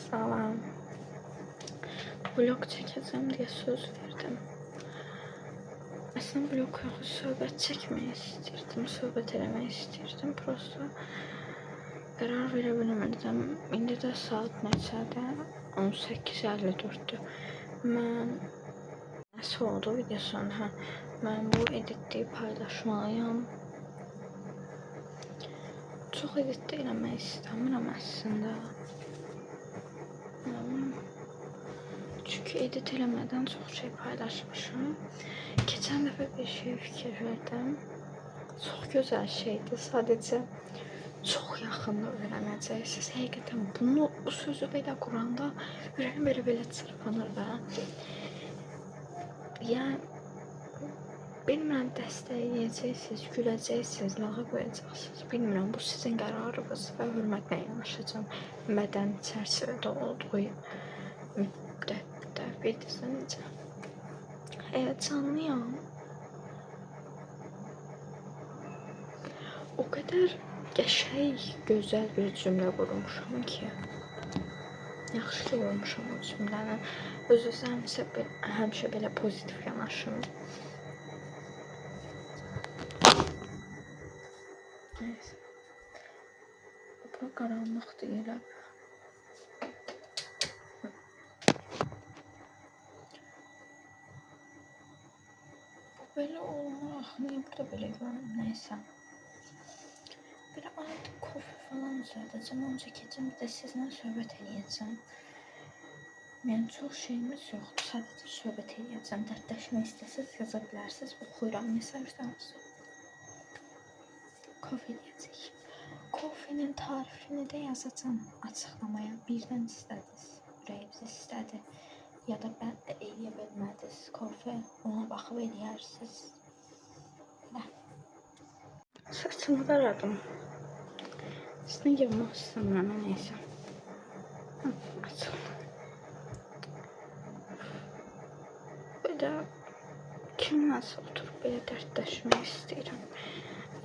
Salam. Vlog çəkəcəm deyə söz verdim. Əslində vlog yox, söhbət çəkmək istirdim, söhbət eləmək istirdim. Prosto qərar verə bilmirdim. İndi də saat neçədir? 18:54-dür. Mən nəsə oldu videosun, mən bu editliyi paylaşmalıyam. Çox edit eləmək istəmirəm əslində. Çünki edit eləmədən çox şey paylaşmışım. Keçən dəfə bir şey fikir verdim. Çox gözəl şeydir. Sadəcə çox yaxında öyrənəcəksiniz. Həqiqətən bu sözü belə quranda ürəyim belə çırpınır da. Yəni bilmirəm, dəstəkləyəcəksiniz, güləcəksiniz, lağa qoyacaqsınız. Bilmirəm, bu sizin qərarınız və hörmətlə yanaşacağım. Mədəni çərçivədə olduğu müddətdə bildirsən necə. Həyəcanlıyam. O qədər qəşəng, gözəl bir cümlə qurmuşam ki. Yaxşı ki qurmuşam o cümləni. Özünüzə həmişə belə pozitiv yanaşın. Neyse. Bu qaranlıqdır elə. Bu belə olmaq. Niyə burada belə görünür? Neyse. Belə adi kofe falan üzərdəcəm. Onca keçəm bir də sizinlə söhbət eləyəcəm. Yəni çox şeyimiz yoxdur. Sadəcə söhbət eləyəcəm. Dərdləşmək istəsəz yaza bilərsiniz. Oxuyuram mesajlarınızı. Kofe eləyəcək. Kofenin tarifini də yazacağım açıqlamaya. Birdən istədiniz, ürəyiniz istədi ya da mən də eləyə bilmədiniz kofe, ona baxıb eləyərsiniz. Saçımı daradım. Sizdən yığmaq istəmirəm, neysə. Açıq. Belə kimləsə oturub belə dərdləşmək istəyirəm.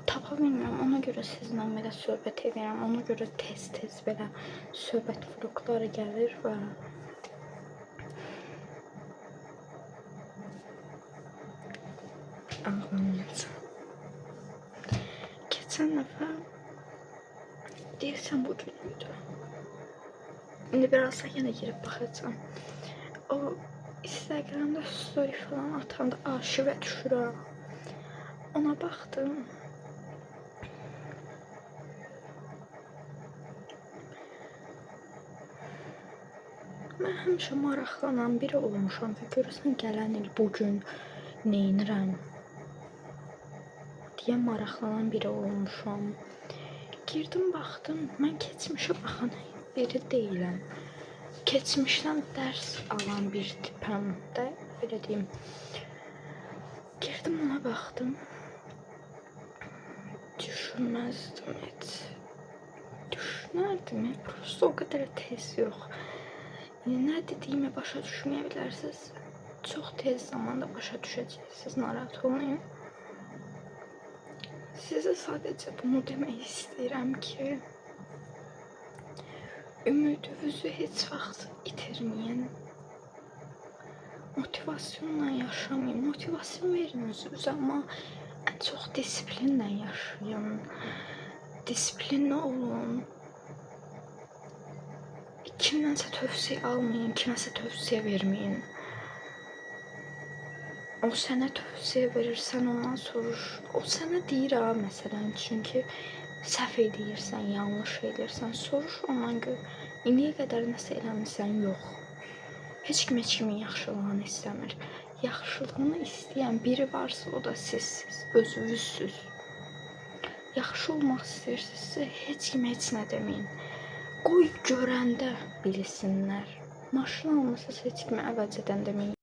Tapa bilmirəm, ona görə sizinlə belə söhbət edirəm, ona görə tez-tez belə söhbət vlogları gəlir və ağlamayacağım. Keçən dəfə deyirsən bu günüydü. İndi birazdan yenə girib baxacağım. O Instagramda story falan atanda arşivə düşürəm. Ona baxdım. Mən həmişə maraqlanan biri olmuşam və görürsən gələn il bugün neynirəm deyə maraqlanan biri olmuşam. Girdim, baxdım, mən keçmişə baxan biri deyiləm. Keçmişdən dərs alan bir tipəm də, belə deyim. Girdim, ona baxdım. Düşünməzdim heç. Düşünərdim, prosto o qədər tez yox. Nə dediyimi başa düşməyə bilərsiniz. Çox tez zamanda başa düşəcəksiniz, narahat olmayın. Sizə sadəcə bunu demək istəyirəm ki, ümidinizi heç vaxt itirməyin. Motivasyonla yaşamayın. Motivasyon verin özünüzə, amma ən çox disiplinlə yaşayın. Disiplinli olun. Kimdənsə tövsiyə almayın, kiməsə tövsiyə verməyin. O sənə tövsiyə verir, sən ondan soruş. O sənə deyir ha, məsələn, çünki səhv edirsən, yanlış edirsən, soruş ondan gör. İndiyə qədər nəsə eləmirsən, yox. Heç kimin yaxşılığını istəmir. Yaxşılığını istəyən biri varsa, o da sizsiz, özünüzsüz. Yaxşı olmaq istəyirsinizsə, heç kimə heç nə deməyin. Qoy görəndə bilsinlər. Maşın almısınız, heç kimə əvvəlcədən deməyin.